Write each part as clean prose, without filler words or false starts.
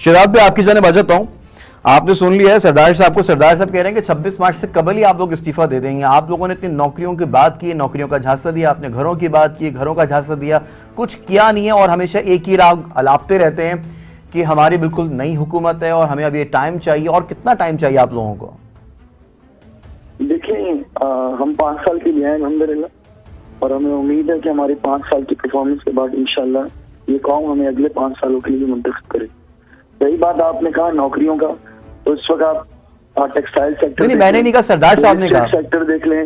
شہزاد بھائی آپ کی جانب آ جاتا ہوں. آپ نے سن لیا ہے سردار صاحب کو. سردار صاحب کہہ رہے ہیں کہ 26 مارچ سے قبل ہی آپ لوگ استعفیٰ دے دیں گے. آپ لوگوں نے اتنی نوکریوں کی بات کی, نوکریوں کا جھانسا دیا, آپ نے گھروں کی بات کی, گھروں کا جھانسا دیا, کچھ کیا نہیں ہے اور ہمیشہ ایک ہی راگ الاپتے رہتے ہیں کہ ہماری بالکل نئی حکومت ہے اور ہمیں اب یہ ٹائم چاہیے. اور کتنا ٹائم چاہیے آپ لوگوں کو؟ دیکھیں ہم 5 سال کے لیے ہیں الحمدللہ, اور ہمیں امید ہے کہ ہماری 5 سال کی پرفارمنس کے بعد انشاءاللہ یہ قوم ہمیں اگلے 5 سالوں کے لیے منتخب کرے. رہی بات آپ نے کہا نوکریوں کا, تو اس وقت آپ ٹیکسٹائل سیکٹر, نہیں میں نے نہیں کہا, سردار صاحب نے کہا سیکٹر دیکھ لیں,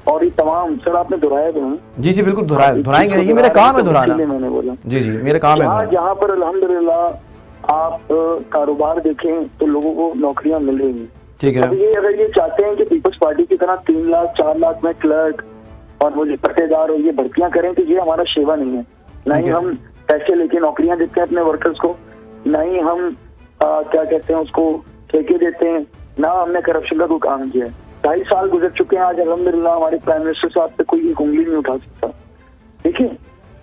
اور یہ تمام سر آپ نے دہرایا تو ہیں. جی بالکل دہرائیں گے, یہ میرا کام ہے دہرانا. میں نے بولا جی میرا کام ہے. جہاں پر الحمدللہ آپ کاروبار دیکھیں تو لوگوں کو نوکریاں مل رہی ہیں. ٹھیک ہے. یہ اگر یہ چاہتے ہیں کہ پیپلز پارٹی کی طرح 3 لاکھ 4 لاکھ میں کلرک اور وہ جو پٹے دار ہو یہ بھرتیاں کریں, تو یہ ہمارا شیوا نہیں ہے. نہ ہی ہم پیسے لے کے نوکریاں دیتے ہیں اپنے ورکرز کو, نہ ہی ہم کیا کہتے ہیں اس کو ٹھیکے دیتے ہیں, نہ ہم نے کرپشن کا کوئی کام کیا ہے. 2.5 سال گزر چکے ہیں, آج الحمدللہ ہمارے پرائم منسٹر صاحب پہ کوئی ایک انگلی نہیں اٹھا سکتا. دیکھیں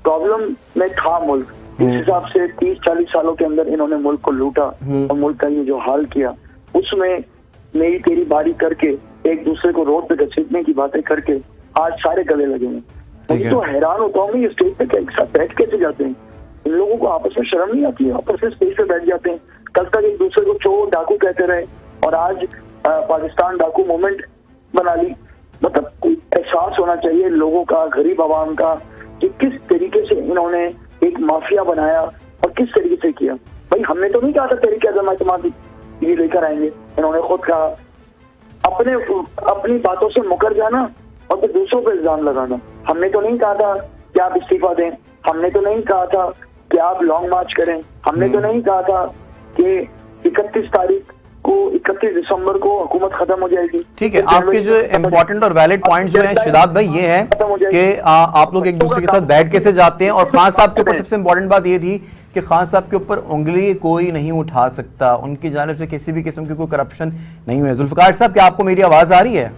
پرابلم میں تھا ملک, اس حساب سے 30-40 سالوں کے اندر انہوں نے ملک کو لوٹا اور ملک کا یہ جو حال کیا, اس میں میری تیری باری کر کے ایک دوسرے کو روڈ پہ گھسیٹنے کی باتیں کر کے آج سارے گلے لگے ہیں. میں تو حیران ہوتا ہوں یہ اسٹیج پہ ایک ساتھ بیٹھ کیسے جاتے ہیں. ان لوگوں کو آپس میں شرم نہیں آتی ہے, آپس میں اسٹیج پہ بیٹھ جاتے ہیں. کل تک ایک دوسرے کو چور ڈاکو کہتے رہے اور آج پاکستان ڈاکو موومنٹ بنا لی. مطلب کوئی احساس ہونا چاہیے لوگوں کا, غریب عوام کا, کہ کس طریقے سے انہوں نے ایک مافیا بنایا اور کس طریقے سے کیا. بھائی ہم نے تو نہیں کہا تھا طریقہ اعظم اعتماد یہ لے کر آئیں گے, انہوں نے خود کہا. اپنی باتوں سے مکر جانا اور پھر دوسروں پہ الزام لگانا. ہم نے تو نہیں کہا تھا کہ آپ استعفیٰ دیں, ہم نے تو نہیں کہا تھا کہ آپ لانگ مارچ کریں, ہم نے تو نہیں کہا تھا کہ 31 دسمبر کو حکومت ختم ہو جائے گی. ٹھیک ہے, آپ کے جو امپورٹنٹ اور ویلڈ پوائنٹ جو ہیں شہزاد بھائی یہ ہیں کہ آپ لوگ ایک دوسرے کے ساتھ بیٹھ کیسے جاتے ہیں, اور خان صاحب کے اوپر سب سے امپورٹنٹ بات یہ تھی کہ خان صاحب کے اوپر انگلی کوئی نہیں اٹھا سکتا, ان کی جانب سے کسی بھی قسم کی کوئی کرپشن نہیں ہوئی. ذوالفقار صاحب کیا آپ کو میری آواز آ رہی ہے؟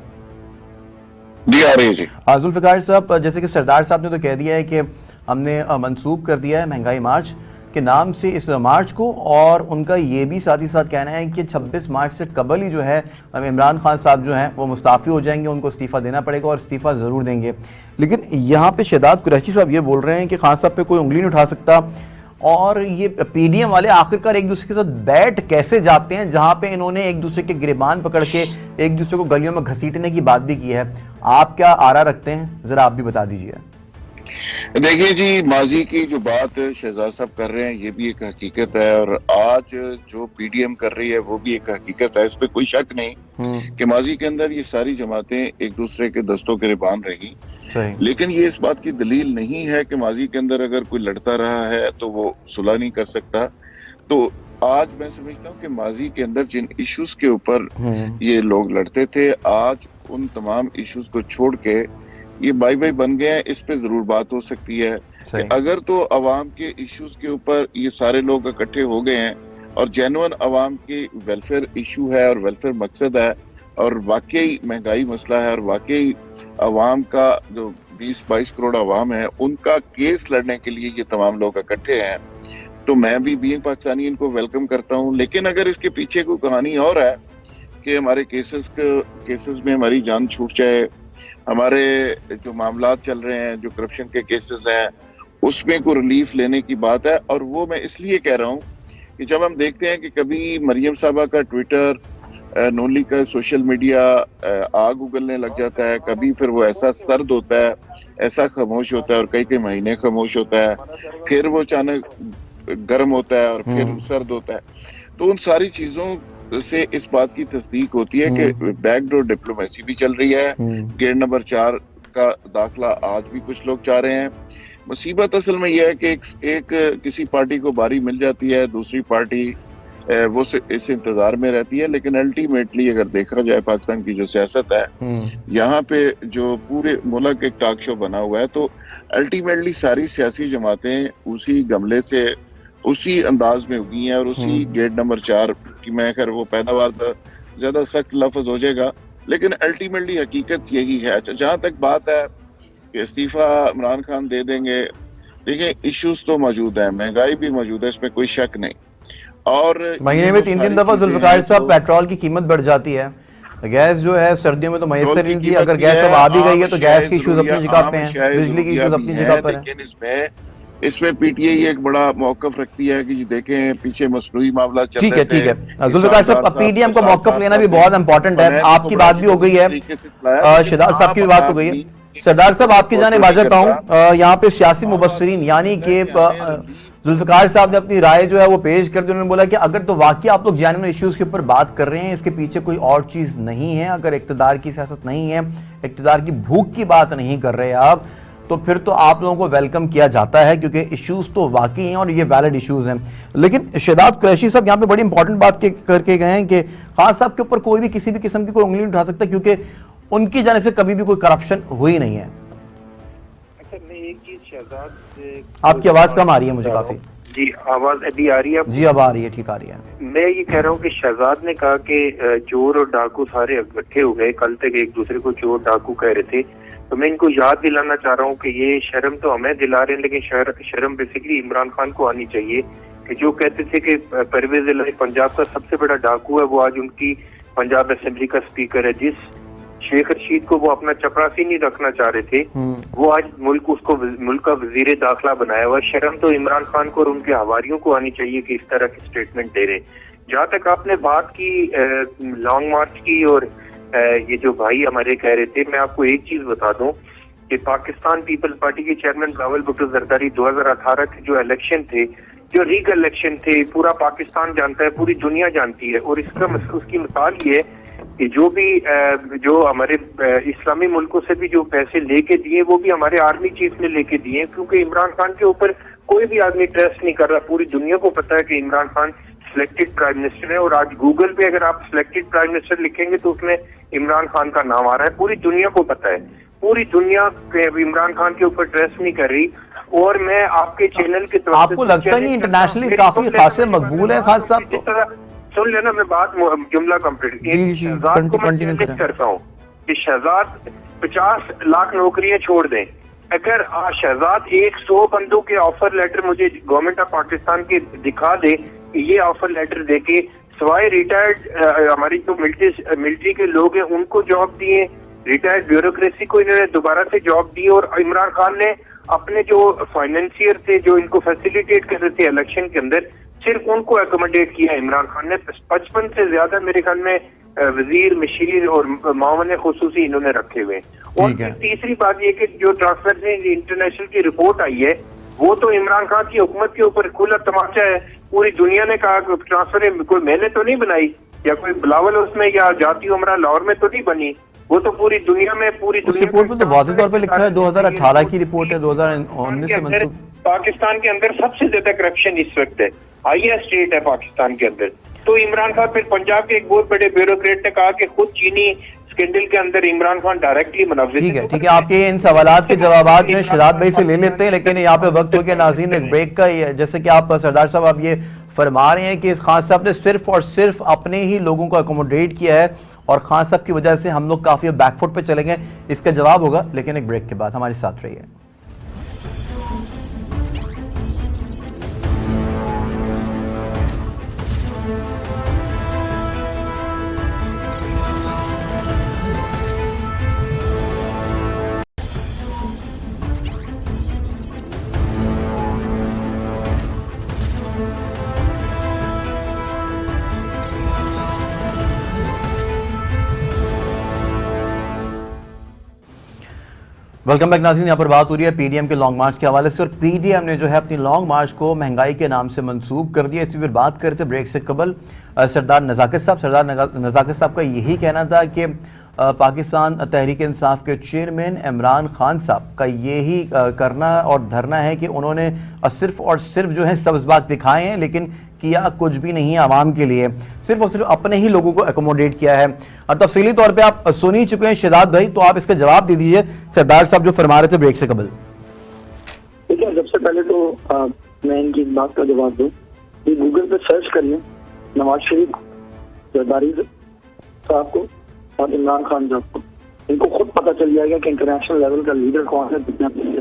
جی آ رہی ہے. جی ذوالفقار صاحب, جیسے کہ سردار صاحب نے تو کہہ دیا ہے کہ ہم نے منسوخ کر دیا ہے مہنگائی مارچ کے نام سے اس مارچ کو, اور ان کا یہ بھی ساتھ ہی ساتھ کہنا ہے کہ 26 مارچ سے قبل ہی جو ہے عمران خان صاحب جو ہیں وہ مستعفی ہو جائیں گے, ان کو استعفیٰ دینا پڑے گا اور استعفیٰ ضرور دیں گے. لیکن یہاں پہ شہزاد قریشی صاحب یہ بول رہے ہیں کہ خان صاحب پہ کوئی انگلی نہیں اٹھا سکتا, اور یہ پی ڈی ایم والے آخرکار ایک دوسرے کے ساتھ بیٹھ کیسے جاتے ہیں جہاں پہ انہوں نے ایک دوسرے کے گریبان پکڑ کے ایک دوسرے کو گلیوں میں گھسیٹنے کی بات بھی کی ہے. آپ کیا آرا رکھتے ہیں, ذرا آپ بھی بتا دیجیے. دیکھیے جی, ماضی کی جو بات شہزاد صاحب کر رہے ہیں یہ بھی ایک حقیقت ہے, اور آج جو پی ڈی ایم کر رہی ہے وہ بھی ایک حقیقت ہے. اس پہ کوئی شک نہیں کہ ماضی کے اندر یہ ساری جماعتیں ایک دوسرے کے دستوں کے گریبان رہی, لیکن یہ اس بات کی دلیل نہیں ہے کہ ماضی کے اندر اگر کوئی لڑتا رہا ہے تو وہ صلح نہیں کر سکتا. تو آج میں سمجھتا ہوں کہ ماضی کے اندر جن ایشوز کے اوپر یہ لوگ لڑتے تھے, آج ان تمام ایشوز کو چھوڑ کے یہ بائی بائی بن گئے ہیں. اس پہ ضرور بات ہو سکتی ہے کہ اگر تو عوام کے ایشوز کے اوپر یہ سارے لوگ اکٹھے ہو گئے ہیں اور جینوئن عوام کی ویلفیئر ایشو ہے اور ویلفیئر مقصد ہے اور واقعی مہنگائی مسئلہ ہے اور واقعی عوام کا جو 20-22 کروڑ عوام ہے ان کا کیس لڑنے کے لیے یہ تمام لوگ اکٹھے ہیں, تو میں بھی بینگ پاکستانی ان کو ویلکم کرتا ہوں. لیکن اگر اس کے پیچھے کوئی کہانی اور ہے کہ ہمارے کیسز میں ہماری جان چھوٹ جائے, ہمارے جو معاملات چل رہے ہیں, جو کرپشن کے کیسز ہیں, اس میں کوئی ریلیف لینے کی بات ہے. اور وہ میں اس لیے کہہ رہا ہوں کہ جب ہم دیکھتے ہیں کہ کبھی مریم صاحبہ کا ٹویٹر, نون لیگ کا سوشل میڈیا آگ اگلنے لگ جاتا ہے, کبھی پھر وہ ایسا سرد ہوتا ہے, ایسا خاموش ہوتا ہے اور کئی مہینے خاموش ہوتا ہے, پھر وہ اچانک گرم ہوتا ہے اور پھر سرد ہوتا ہے. تو ان ساری چیزوں سے اس بات کی تصدیق ہوتی ہے کہ بیک ڈور ڈپلومیسی بھی چل رہی ہے. گیٹ نمبر 4 کا داخلہ آج بھی کچھ لوگ چاہ رہے ہیں. مصیبت اصل میں یہ ہے کہ ایک کسی پارٹی کو باری مل جاتی ہے, دوسری پارٹی وہ اس انتظار میں رہتی ہے. لیکن الٹیمیٹلی اگر دیکھا جائے پاکستان کی جو سیاست ہے, یہاں پہ جو پورے ملک ایک ٹاک شو بنا ہوا ہے, تو الٹیمیٹلی ساری سیاسی جماعتیں اسی گملے سے اسی انداز میں اگی ہیں اور اسی گیٹ نمبر 4 کی, میں خیر وہ پیداوار زیادہ سخت لفظ ہو جائے گا, لیکن الٹیمیٹلی حقیقت یہی ہے. جہاں تک بات ہے کہ استعفیٰ عمران خان دے دیں گے, دیکھیں ایشوز تو موجود ہیں, مہنگائی بھی موجود ہے, اس میں کوئی شک نہیں, اور مہینے میں 3 دفعہ ذوالفقار صاحب پیٹرول کی قیمت بڑھ جاتی ہے, گیس جو ہے سردیوں میں تو میسر نہیں تھی, اگر گیس اب آ بھی گئی ہے تو گیس کی ایشوز اپنی جگہ پہ ہیں, بجلی کی ایشوز اپنی جگہ پر ہیں. لیکن اس میں پی ٹی آئی ایک بڑا موقف رکھتی ہے کہ دیکھیں پیچھے مصنوعی معاملات چل رہے تھے. ٹھیک ہے ذوالفقار صاحب, پی ڈی ایم کا موقف لینا بھی بہت امپورٹنٹ ہے. آپ کی بات بھی ہو گئی ہے, شہزاد صاحب کی بھی بات ہو گئی ہے. سردار صاحب آپ کی جانب آ جاتا ہوں. یہاں پہ سیاسی مبصرین یعنی کہ ذوالفقار صاحب نے اپنی رائے جو ہے وہ پیش کر دی. انہوں نے بولا کہ اگر تو واقعی آپ لوگ جینوئن ایشوز کے اوپر بات کر رہے ہیں, اس کے پیچھے کوئی اور چیز نہیں ہے, اگر اقتدار کی سیاست نہیں ہے, اقتدار کی بھوک کی بات نہیں کر رہے آپ, تو پھر تو آپ لوگوں کو ویلکم کیا جاتا ہے, کیونکہ ایشوز تو واقعی ہیں اور یہ ویلڈ ایشوز ہیں. لیکن شہزاد قریشی صاحب یہاں پہ بڑی امپورٹنٹ بات کر کے گئے ہیں کہ خان صاحب کے اوپر کوئی بھی کسی بھی قسم کی کوئی انگلی نہیں اٹھا سکتا, کیونکہ ان کی جانب سے کبھی بھی کوئی کرپشن ہوئی نہیں ہے. میں ایک چیز شہزاد, آپ کی آواز کم آ رہی ہے مجھے کافی. جی آواز ابھی آ رہی ہے؟ جی اب آ رہی ہے, ٹھیک آ رہی ہے. میں یہ کہہ رہا ہوں کہ شہزاد نے کہا کہ چور اور ڈاکو سارے اکٹھے ہو گئے, کل تک ایک دوسرے کو چور ڈاکو کہہ رہے تھے. تو میں ان کو یاد دلانا چاہ رہا ہوں کہ یہ شرم تو ہمیں دلا رہے ہیں, لیکن شرم بیسیکلی عمران خان کو آنی چاہیے کہ جو کہتے تھے کہ پرویز الہی پنجاب کا سب سے بڑا ڈاکو ہے, وہ آج ان کی پنجاب اسمبلی کا اسپیکر ہے. جس شیخ رشید کو وہ اپنا چپراسی نہیں رکھنا چاہ رہے تھے, وہ آج ملک کا وزیر داخلہ بنایا ہوا. شرم تو عمران خان کو اور ان کے حواریوں کو آنی چاہیے کہ اس طرح کی اسٹیٹمنٹ دے رہے. جہاں تک آپ نے بات کی لانگ مارچ کی اور یہ جو بھائی ہمارے کہہ رہے تھے, میں آپ کو ایک چیز بتا دوں کہ پاکستان پیپلز پارٹی کے چیئرمین بلاول بھٹو زرداری 2018 کے جو الیکشن تھے, جو ریگ الیکشن تھے, پورا پاکستان جانتا ہے, پوری دنیا جانتی ہے. اور اس کی مثال یہ ہے کہ جو ہمارے اسلامی ملکوں سے بھی جو پیسے لے کے دیے, وہ بھی ہمارے آرمی چیف نے لے کے دیے, کیونکہ عمران خان کے اوپر کوئی بھی آدمی ٹرسٹ نہیں کر رہا. پوری دنیا کو پتا ہے کہ Imran Khan selected prime minister ہے, اور آج گوگل پہ اگر آپ سلیکٹڈ پرائم منسٹر لکھیں گے تو اس میں عمران خان کا نام آ رہا ہے. پوری دنیا کو پتا ہے, پوری دنیا عمران خان کے اوپر ٹرسٹ نہیں کر رہی. اور میں آپ کے چینل کے طور آپ کو لگتا نہیں انٹرنیشنلی کافی خاصے مقبول ہے خان صاحب تو؟ سن لینا, میں بات جملہ کمپلیٹ شہزاد کو میں چیلنج کرتا ہوں کہ شہزاد 50 لاکھ نوکریاں چھوڑ دیں. اگر شہزاد 100 بندوں کے آفر لیٹر مجھے گورنمنٹ آف پاکستان کے دکھا دے کہ یہ آفر لیٹر دے کے سوائے ریٹائرڈ ہماری جو ملٹری کے لوگ ہیں ان کو جاب دیے, ریٹائرڈ بیوروکریسی کو انہوں نے دوبارہ سے جاب دی, اور عمران خان نے اپنے جو فائنینسیئر تھے جو ان کو فیسیلیٹیٹ کر رہے تھے الیکشن کے اندر, صرف ان کو ایکوموڈیٹ کیا عمران خان نے. 55 سے زیادہ میرے خیال میں وزیر مشیر اور معاون خصوصی انہوں نے رکھے ہوئے. اور تیسری بات یہ کہ جو ٹرانسپیرنسی انٹرنیشنل کی رپورٹ آئی ہے, وہ تو عمران خان کی حکومت کے اوپر کھلا تماچا ہے. پوری دنیا نے کہا کہ ٹرانسفر کوئی میں نے تو نہیں بنائی, یا کوئی بلاول اس میں یا جاتی عمرہ لاہور میں تو نہیں بنی, وہ تو پوری دنیا میں اس رپورٹ میں تو واضح طور پہ لکھا ہے 2018 کی رپورٹ ہے, 2019 سے منسوخ. پاکستان کے اندر سب سے زیادہ کرپشن اس وقت ہے, ہائیسٹ ریٹ ہے پاکستان کے اندر. تو عمران خان پھر پنجاب کے ایک بہت بڑے بیوروکریٹ نے کہا کہ خود چینی اسکینڈل کے اندر عمران خان ڈائریکٹلی منوس. ٹھیک ہے, آپ کے ان سوالات کے جوابات جو ہیں شہزاد بھائی سے لے لیتے ہیں, لیکن یہاں پہ وقت ہو گیا ناظرین ایک بریک کا. جیسے کہ آپ سردار صاحب آپ یہ فرما رہے ہیں کہ خان صاحب نے صرف اور صرف اپنے ہی لوگوں کو اکوموڈیٹ کیا ہے, اور خان صاحب کی وجہ سے ہم لوگ کافی بیک فٹ پہ چلے گئے. اس کا جواب ہوگا لیکن ایک بریک کے بعد. ہمارے ساتھ رہیے. ویلکم بیک ناظرین. یہاں پر بات ہو رہی ہے پی ڈی ایم کے لانگ مارچ کے حوالے سے, اور پی ڈی ایم نے جو ہے اپنی لانگ مارچ کو مہنگائی کے نام سے منسوخ کر دیا. اس پر بات کرتے بریک سے قبل سردار نزاکت صاحب کا یہی کہنا تھا کہ پاکستان تحریک انصاف کے چیئرمین عمران خان صاحب کا یہی کرنا اور دھرنا ہے کہ انہوں نے صرف اور صرف جو ہے سبز باغ دکھائے ہیں, لیکن کیا کچھ بھی نہیں عوام کے لیے, صرف اور صرف اپنے ہی لوگوں کو ایکوموڈیٹ کیا ہے. اور تفصیلی طور پہ آپ سن ہی چکے ہیں شہزاد بھائی, تو آپ اس کا جواب دے دیجئے سردار صاحب جو فرما رہے تھے بریک سے قبل. ٹھیک ہے, سب سے پہلے تو میں ان کی بات کا جواب دوں. یہ گوگل پہ سرچ کر لیں نواز شریف, زرداری صاحب کو اور عمران خان صاحب کو, ان کو خود پتہ چل جائے گا کہ انٹرنیشنل لیول کا لیڈر کون ہے دنیا میں.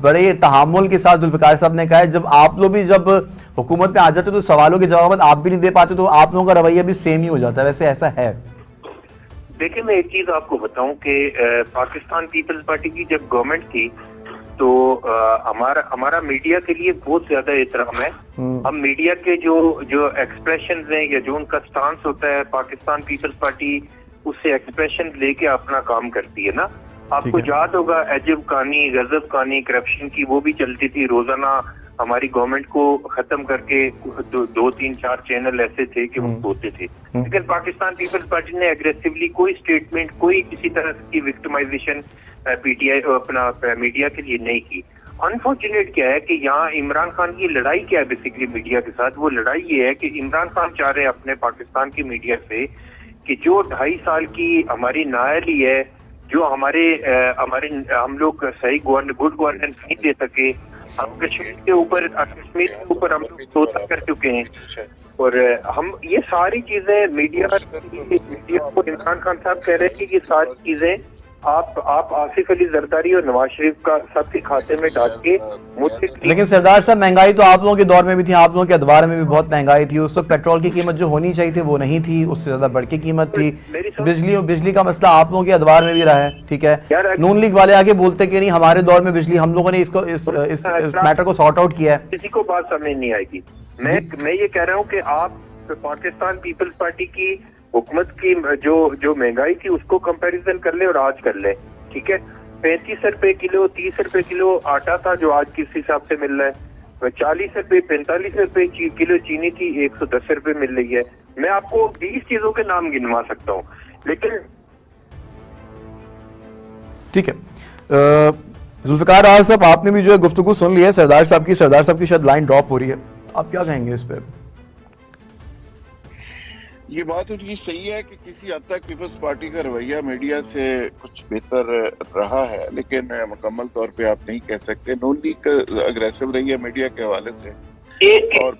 بڑے تحمل کے ساتھ ذوالفقار صاحب نے کہا ہے جب آپ لوگ بھی جب حکومت میں آ جاتے تو سوالوں کے جوابات آپ بھی نہیں دے پاتے تو آپ لوگوں کا رویہ بھی سیم ہی ہو جاتا ہے, ویسے ایسا ہے؟ دیکھیں میں ایک چیز آپ کو بتاؤں کہ پاکستان پیپلز پارٹی کی جب گورنمنٹ تھی تو ہمارا میڈیا کے لیے بہت زیادہ احترام ہے. ہم میڈیا کے جو ایکسپریشنز ہیں یا جو ان کا سٹانس ہوتا ہے, پاکستان پیپلز پارٹی اس سے ایکسپریشن لے کے اپنا کام کرتی ہے نا. آپ کو یاد ہوگا عجب کہانی, غضب کہانی, کرپشن کی وہ بھی چلتی تھی روزانہ. ہماری گورنمنٹ کو ختم کر کے 2-3-4 چینل ایسے تھے کہ وہ ہوتے تھے. لیکن پاکستان پیپلز پارٹی نے اگریسولی کوئی اسٹیٹمنٹ, کوئی کسی طرح کی وکٹمائزیشن پی ٹی آئی اپنا میڈیا کے لیے نہیں کی. انفارچونیٹ کیا ہے کہ یہاں عمران خان کی لڑائی کیا ہے بیسیکلی میڈیا کے ساتھ, وہ لڑائی یہ ہے کہ عمران خان چاہ رہے ہیں اپنے پاکستان کی میڈیا سے کہ جو 2.5 سال کی ہماری نااہلی ہے, جو ہم لوگ صحیح گڈ گورننس نہیں دے سکے, ہم کشمیر کے اوپر ہم لوگ سوچا کر چکے ہیں, اور ہم یہ ساری چیزیں میڈیا کو عمران خان صاحب کہہ رہے ہیں کہ یہ ساری چیزیں آپ آصف علی زرداری اور نواز شریف کا سب کے کھاتے میں ڈال کے. لیکن سردار صاحب مہنگائی تو آپ لوگوں کے دور میں بھی تھی, آپ لوگوں کے ادوار میں بھی بہت مہنگائی تھی. اس وقت پیٹرول کی قیمت جو ہونی چاہیے تھی وہ نہیں تھی, اس سے زیادہ بڑھ کے قیمت تھی. بجلی کا مسئلہ آپ لوگوں کے ادوار میں بھی رہا ہے, ٹھیک ہے. نون لیگ والے آگے بولتے کہ نہیں ہمارے دور میں بجلی, ہم لوگوں نے اس میٹر کو سارٹ آؤٹ کیا ہے. کسی کو بات سمجھ نہیں آئے گی. میں یہ کہہ رہا ہوں کہ آپ پاکستان پیپلز پارٹی کی حکومت کی جو مہنگائی تھی اس کو کمپیریزن کر لیں اور آج کر لیں, ٹھیک ہے. 35 روپے کلو 30 روپے کلو آٹا تھا جو آج کس حساب سے مل رہا ہے, 40 روپے 45 روپے کلو چینی تھی, 110 روپے مل رہی ہے. میں آپ کو 20 چیزوں کے نام گنوا سکتا ہوں, لیکن ٹھیک ہے. ذوالفقار صاحب آپ نے بھی جو ہے گفتگو سن لی ہے سردار صاحب کی شاید لائن ڈراپ ہو رہی ہے, آپ کیا کہیں گے اس پہ؟ یہ بات ان کی صحیح ہے کہ کسی حد تک پیپلز پارٹی کا رویہ میڈیا سے کچھ بہتر رہا ہے, لیکن مکمل طور پہ آپ نہیں کہہ سکتے. نون لیگ اگریسو رہی ہے میڈیا کے حوالے سے, اور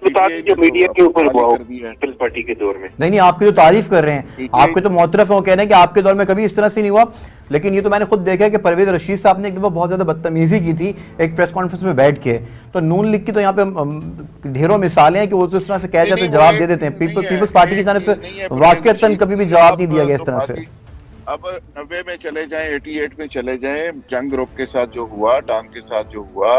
جو میڈیا کے اوپر پیپلز پارٹی کے دور میں نہیں آپ کی جو تعریف کر رہے ہیں, آپ کے تو معترف ہیں, کہہ رہے ہیں کہ آپ کے دور میں کبھی اس طرح سے نہیں ہوا. لیکن یہ تو میں نے خود دیکھا کہ پرویز رشید صاحب نے ایک دفعہ بہت زیادہ بدتمیزی کی تھی ایک پریس کانفرنس میں بیٹھ کے. تو نون لیگ کی تو یہاں پہ ڈھیروں مثالیں ہیں کہ وہ اس طرح سے کہہ جاتے ہیں, جواب دے دیتے ہیں. پیپلز پارٹی کی جانب سے واقعتاً کبھی بھی جواب نہیں دیا گیا اس طرح سے. اب 90 میں چلے جائیں, 88 میں چلے جائیں, جنگ گروپ کے ساتھ جو ہوا, ڈان کے ساتھ جو ہوا,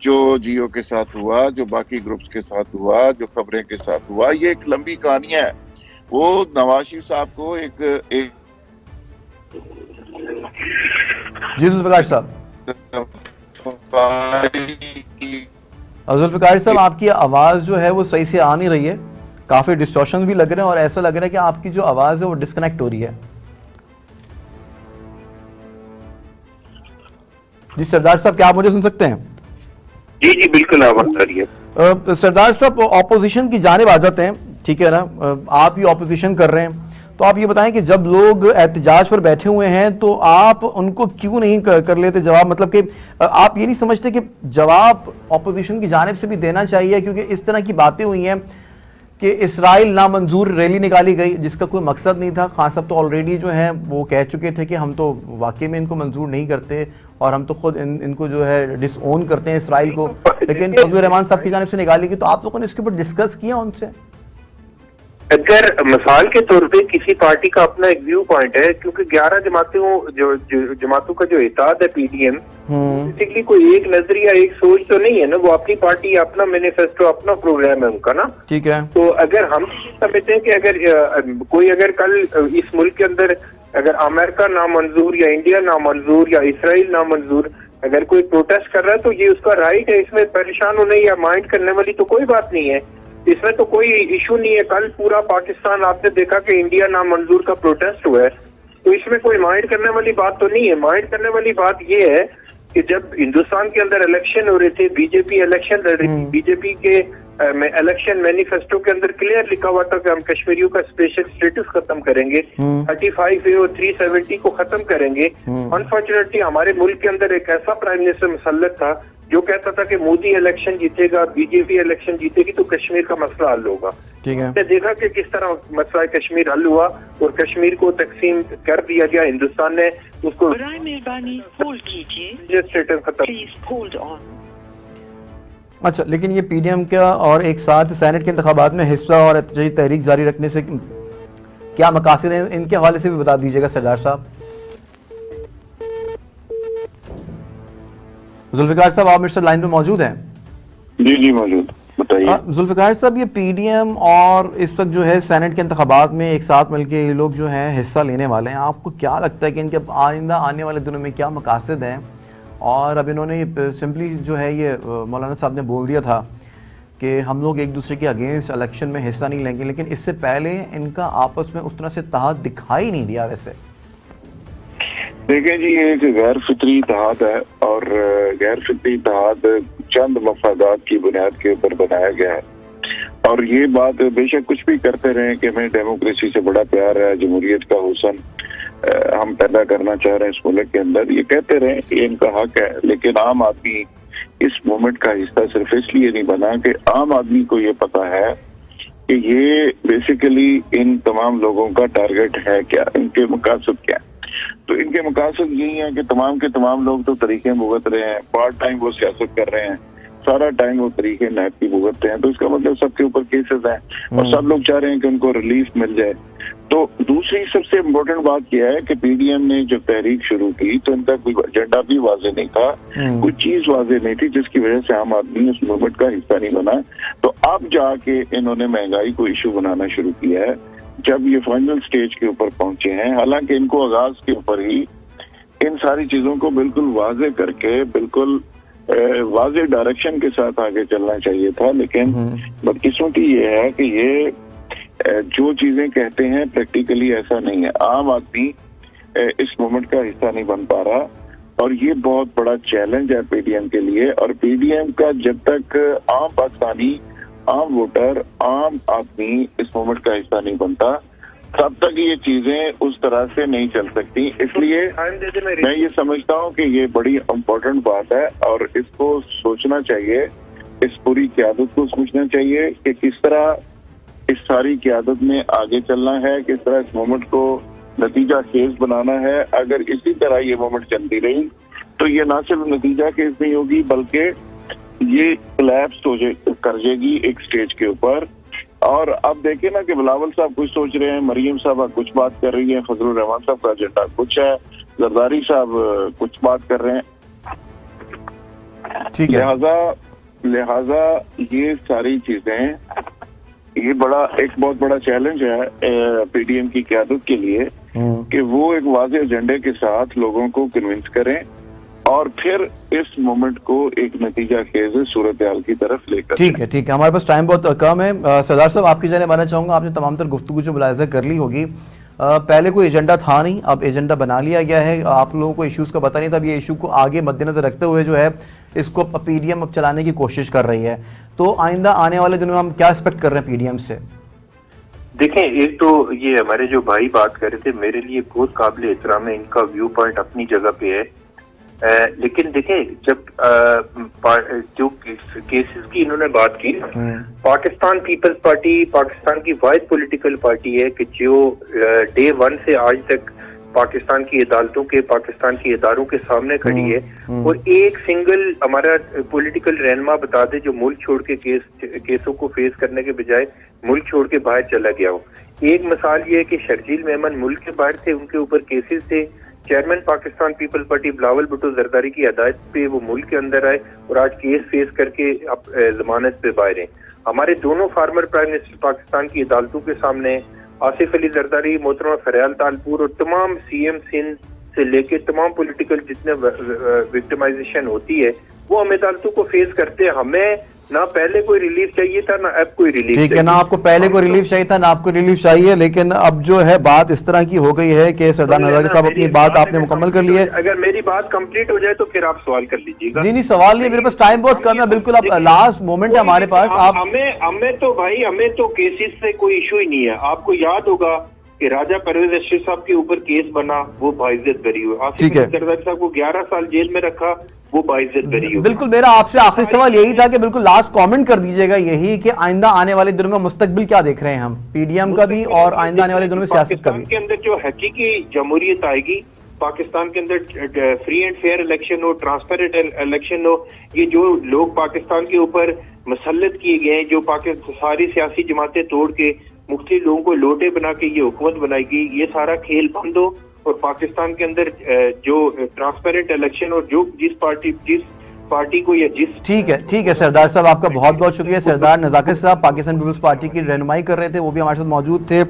جو جیو کے ساتھ ہوا, جو باقی گروپس کے ساتھ ہوا, جو خبریں کے ساتھ ہوا, یہ ایک لمبی کہانی ہے. وہ نواز شریف صاحب کو ایک جی ذوالفقار صاحب, ذوالفقار صاحب آپ کی آواز جو ہے وہ صحیح سے آ نہیں رہی ہے, کافی ڈسٹورشن بھی لگ رہے ہیں اور ایسا لگ رہا ہے کہ آپ کی جو آواز ہے وہ ڈسکنیکٹ ہو رہی ہے. جی سردار صاحب کیا آپ مجھے سن سکتے ہیں؟ جی بالکل آواز آ رہی ہے. سردار صاحب اپوزیشن کی جانب آ جاتے ہیں, ٹھیک ہے نا, آپ ہی اپوزیشن کر رہے ہیں, تو آپ یہ بتائیں کہ جب لوگ احتجاج پر بیٹھے ہوئے ہیں تو آپ ان کو کیوں نہیں کر لیتے جواب؟ مطلب کہ آپ یہ نہیں سمجھتے کہ جواب اپوزیشن کی جانب سے بھی دینا چاہیے, کیونکہ اس طرح کی باتیں ہوئی ہیں کہ اسرائیل نامنظور ریلی نکالی گئی جس کا کوئی مقصد نہیں تھا. خان صاحب تو آلریڈی جو ہیں وہ کہہ چکے تھے کہ ہم تو واقعی میں ان کو منظور نہیں کرتے اور ہم تو خود ان کو جو ہے ڈس اون کرتے ہیں اسرائیل کو, لیکن فضل الرحمان صاحب کی جانب سے نکالی گئی. تو آپ لوگوں نے اس کے اوپر ڈسکس کیا ان سے؟ اگر مثال کے طور پہ کسی پارٹی کا اپنا ایک ویو پوائنٹ ہے, کیونکہ 11 جماعتوں کا جو اتحاد ہے پی ڈی ایم, بیسیکلی کوئی ایک نظریہ ایک سوچ تو نہیں ہے نا, وہ اپنی پارٹی, اپنا مینیفیسٹو, اپنا پروگرام ہے ان کا نا, ٹھیک ہے. تو اگر ہم سمجھتے ہیں کہ اگر کل اس ملک کے اندر اگر امریکہ نامنظور یا انڈیا نامنظور یا اسرائیل نامنظور اگر کوئی پروٹیسٹ کر رہا ہے تو یہ اس کا رائٹ ہے, اس میں پریشان ہونے یا مائنڈ کرنے والی تو کوئی بات نہیں ہے, اس میں تو کوئی ایشو نہیں ہے. کل پورا پاکستان آپ نے دیکھا کہ انڈیا نامنظور کا پروٹیسٹ ہوا ہے, تو اس میں کوئی مائنڈ کرنے والی بات تو نہیں ہے. مائنڈ کرنے والی بات یہ ہے کہ جب ہندوستان کے اندر الیکشن ہو رہے تھے, بی جے پی الیکشن لڑ رہی تھی, بی جے پی کے الیکشن مینیفیسٹو کے اندر کلیئر لکھا ہوا تھا کہ ہم کشمیریوں کا اسپیشل اسٹیٹس ختم کریں گے, 35A اور 370 کو ختم کریں گے. انفارچونیٹلی ہمارے ملک کے اندر ایک ایسا پرائم منسٹر مسلط تھا جو کہتا تھا کہ مودی الیکشن جیتے گا, بی جے پی الیکشن جیتے گی تو کشمیر کا مسئلہ حل ہوگا. ٹھیک ہے, نے دیکھا کہ کس طرح مسئلہ کشمیر حل ہوا اور کشمیر کو تقسیم کر دیا گیا. ہندوستان نے اس کو اسٹیٹس ختم. اچھا, لیکن یہ پی ڈی ایم کا اور ایک ساتھ سینٹ کے انتخابات میں حصہ اور احتجاجی تحریک جاری رکھنے سے کیا مقاصد ہیں, ان کے حوالے سے بھی بتا دیجیے گا سردار صاحب. ذوالفقار صاحب آپ میرے ساتھ لائن پہ موجود ہیں؟ جی جی موجود, بتائیے. ذوالفقار صاحب, یہ پی ڈی ایم اور اس وقت جو ہے سینٹ کے انتخابات میں ایک ساتھ مل کے یہ لوگ جو ہیں حصہ لینے والے ہیں, آپ کو کیا لگتا ہے کہ ان کے آئندہ آنے والے دنوں میں کیا مقاصد ہیں؟ اور اب انہوں نے سمپلی جو ہے یہ مولانا صاحب نے بول دیا تھا کہ ہم لوگ ایک دوسرے کے اگینسٹ الیکشن میں حصہ نہیں لیں گے, لیکن اس سے پہلے ان کا آپس میں اس طرح سے اتحاد دکھائی نہیں دیا. ویسے دیکھیں جی, یہ ایک غیر فطری اتحاد ہے اور غیر فطری اتحاد چند مفادات کی بنیاد کے اوپر بنایا گیا ہے. اور یہ بات بے شک کچھ بھی کرتے رہے کہ ہمیں ڈیموکریسی سے بڑا پیار ہے, جمہوریت کا حسن ہم پیدا کرنا چاہ رہے ہیں اس ملک کے اندر, یہ کہتے رہے, یہ ان کا حق ہے. لیکن عام آدمی اس موومنٹ کا حصہ صرف اس لیے نہیں بنا کہ عام آدمی کو یہ پتا ہے کہ یہ بیسیکلی ان تمام لوگوں کا ٹارگٹ ہے کیا, ان کے مقاصد کیا ہیں. تو ان کے مقاصد یہی ہیں کہ تمام کے تمام لوگ تو طریقے بھگت رہے ہیں, پارٹ ٹائم وہ سیاست کر رہے ہیں, سارا ٹائم وہ طریقے نیب کی بھگتتے ہیں. تو اس کا مطلب سب کے اوپر کیسز ہیں اور سب لوگ چاہ رہے ہیں کہ ان کو ریلیف مل جائے. تو دوسری سب سے امپورٹنٹ بات یہ ہے کہ پی ڈی ایم نے جو تحریک شروع کی تو ان کا کوئی ایجنڈا بھی واضح نہیں تھا, کوئی چیز واضح نہیں تھی جس کی وجہ سے عام آدمی اس موومنٹ کا حصہ نہیں بنا. تو اب جا کے انہوں نے مہنگائی کو ایشو بنانا شروع کیا ہے جب یہ فائنل سٹیج کے اوپر پہنچے ہیں. حالانکہ ان کو آغاز کے اوپر ہی ان ساری چیزوں کو بالکل واضح کر کے بالکل واضح ڈائریکشن کے ساتھ آگے چلنا چاہیے تھا. لیکن بدقسمتی یہ ہے کہ یہ جو چیزیں کہتے ہیں پریکٹیکلی ایسا نہیں ہے. عام آدمی اس موومنٹ کا حصہ نہیں بن پا رہا اور یہ بہت بڑا چیلنج ہے پی ڈی ایم کے لیے. اور پی ڈی ایم کا جب تک عام پاکستانی, عام ووٹر, عام آدمی اس موومنٹ کا حصہ نہیں بنتا تب تک یہ چیزیں اس طرح سے نہیں چل سکتی. اس لیے میں یہ سمجھتا ہوں کہ یہ بڑی امپورٹنٹ بات ہے اور اس کو سوچنا چاہیے, اس پوری قیادت کو سوچنا چاہیے کہ کس طرح اس ساری قیادت میں آگے چلنا ہے, کس طرح اس موومنٹ کو نتیجہ خیز بنانا ہے. اگر اسی طرح یہ موومنٹ چلتی رہی تو یہ نہ صرف نتیجہ خیز نہیں ہوگی بلکہ یہ کلیپس کر جائے گی ایک سٹیج کے اوپر. اور اب دیکھیں نا کہ بلاول صاحب کچھ سوچ رہے ہیں, مریم صاحب کچھ بات کر رہی ہیں, فضل الرحمان صاحب کا ایجنڈا کچھ ہے, زرداری صاحب کچھ بات کر رہے ہیں. لہذا یہ ساری چیزیں یہ ایک بہت بڑا چیلنج ہے پی ڈی ایم کی قیادت کے لیے کہ وہ ایک واضح ایجنڈے کے ساتھ لوگوں کو کنونس کریں اور پھر اس مومنٹ کو ایک نتیجہ خیز صورتحال کی طرف لے کر. ٹھیک ہے, ہمارے پاس ٹائم بہت کم ہے. سردار صاحب آپ کی جانب آنا چاہوں گا, آپ نے تمام تر گفتگو جو ملاحظہ کر لی ہوگی, پہلے کوئی ایجنڈا تھا نہیں, اب ایجنڈا بنا لیا گیا ہے, آپ لوگوں کو ایشوز کا پتہ نہیں تھا, اب یہ ایشو کو آگے مد نظر رکھتے ہوئے جو ہے اس کو پی ڈی ایم اب چلانے کی کوشش کر رہی ہے. تو آئندہ آنے والے دنوں میں ہم کیا ایکسپیکٹ کر رہے ہیں پی ڈی ایم سے؟ دیکھیں, ایک تو یہ ہمارے جو بھائی بات کر رہے تھے میرے لیے بہت قابل احترام ہے, ان کا ویو پوائنٹ اپنی جگہ پہ ہے. لیکن دیکھیں جب جو کیسز کی انہوں نے بات کی, پاکستان پیپلز پارٹی پاکستان کی واحد پولیٹیکل پارٹی ہے کہ جو ڈے ون سے آج تک پاکستان کی عدالتوں کے, پاکستان کی اداروں کے سامنے کھڑی ہے اور ایک سنگل ہمارا پولیٹیکل رہنما بتا دے جو ملک چھوڑ کے کیسوں کو فیس کرنے کے بجائے ملک چھوڑ کے باہر چلا گیا ہو. ایک مثال یہ ہے کہ شرجیل میمن ملک کے باہر تھے, ان کے اوپر کیسز تھے, chairman Pakistan people party Bilawal Bhutto Zardari کی ہدایت پہ وہ ملک کے اندر آئے اور آج کیس فیس کر کے ضمانت پہ باہر ہیں. ہمارے دونوں فارمر پرائم منسٹر پاکستان کی عدالتوں کے سامنے ہیں, آصف علی زرداری, محترمہ فریال تالپور اور تمام سی ایم سندھ سے لے کے تمام پولیٹیکل جتنے وکٹمائزیشن ہوتی ہے وہ ہم عدالتوں کو فیس کرتے ہیں. ہمیں نہ پہلے کوئی ریلیف چاہیے تھا نہ اب کوئی ریلیف. ٹھیک ہے, نہ آپ کو پہلے کوئی ریلیف چاہیے تھا نہ آپ کو ریلیف چاہیے, لیکن اب جو ہے بات اس طرح کی ہو گئی ہے کہ سردار نظاری صاحب اپنی بات آپ نے مکمل کر لی ہے. اگر میری بات کمپلیٹ ہو جائے تو پھر آپ سوال کر لیجیے گا. نہیں سوال نہیں, میرے پاس ٹائم بہت کم ہے, بالکل اب لاسٹ مومنٹ ہے ہمارے پاس. ہمیں تو بھائی ہمیں تو کیسز سے کوئی ایشو ہی نہیں ہے. آپ کو یاد ہوگا کہ راجہ پرویز اشرف صاحب کے اوپر کیس بنا وہ باعزت بری ہوئے, آصف ٹھیک ہے. علی زرداری صاحب کو 11 سال جیل میں رکھا وہ باعزت بری ہوئے. بالکل, میرا آپ سے آخری سوال یہی تھا کہ بالکل لاسٹ کامنٹ کر دیجئے گا یہی کہ آئندہ آنے والے دنوں میں مستقبل کیا دیکھ رہے ہیں ہم پی ڈی ایم کا بھی اور آئندہ آنے والے دنوں میں سیاست کا بھی؟ پاکستان کے اندر جو حقیقی جمہوریت آئے گی, پاکستان کے اندر فری اینڈ فیئر الیکشن ہو, ٹرانسپیرنٹ الیکشن ہو, یہ جو لوگ پاکستان کے اوپر مسلط کیے گئے ہیں, جو ساری سیاسی جماعتیں توڑ کے مختلف لوگوں کو لوٹے بنا کے یہ حکومت بنائے گی, یہ سارا کھیل بند ہو اور پاکستان کے اندر جو ٹرانسپیرنٹ الیکشن اور جو جس پارٹی کو یا جس ٹھیک ہے سردار صاحب, آپ کا بہت بہت شکریہ. سردار نزاکت صاحب پاکستان پیپلز پارٹی کی رہنمائی کر رہے تھے, وہ بھی ہمارے ساتھ موجود تھے.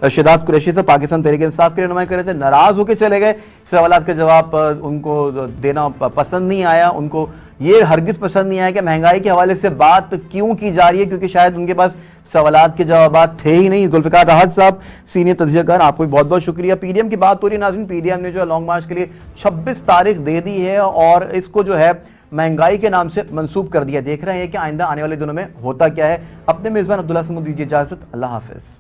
شہزاد قریشی صاحب پاکستان تحریک انصاف کی رہنمائی کر رہے تھے, ناراض ہو کے چلے گئے. سوالات کے جواب ان کو دینا پسند نہیں آیا, ان کو یہ ہرگز پسند نہیں آیا کہ مہنگائی کے حوالے سے بات کیوں کی جا رہی ہے, کیونکہ شاید ان کے پاس سوالات کے جوابات تھے ہی نہیں. ذوالفقار راحت صاحب سینئر تجزیہ کار, آپ کو بھی بہت بہت شکریہ. پی ڈی ایم کی بات ہو رہی ہے ناظرین, پی ڈی ایم نے جو لانگ مارچ کے لیے 26 تاریخ دے دی ہے اور اس کو جو ہے مہنگائی کے نام سے منسوب کر دیا. دیکھ رہے ہیں کہ آئندہ آنے والے دنوں میں ہوتا کیا ہے. اپنے میزبان عبداللہ سے مجھے دیجیے اجازت, اللہ حافظ.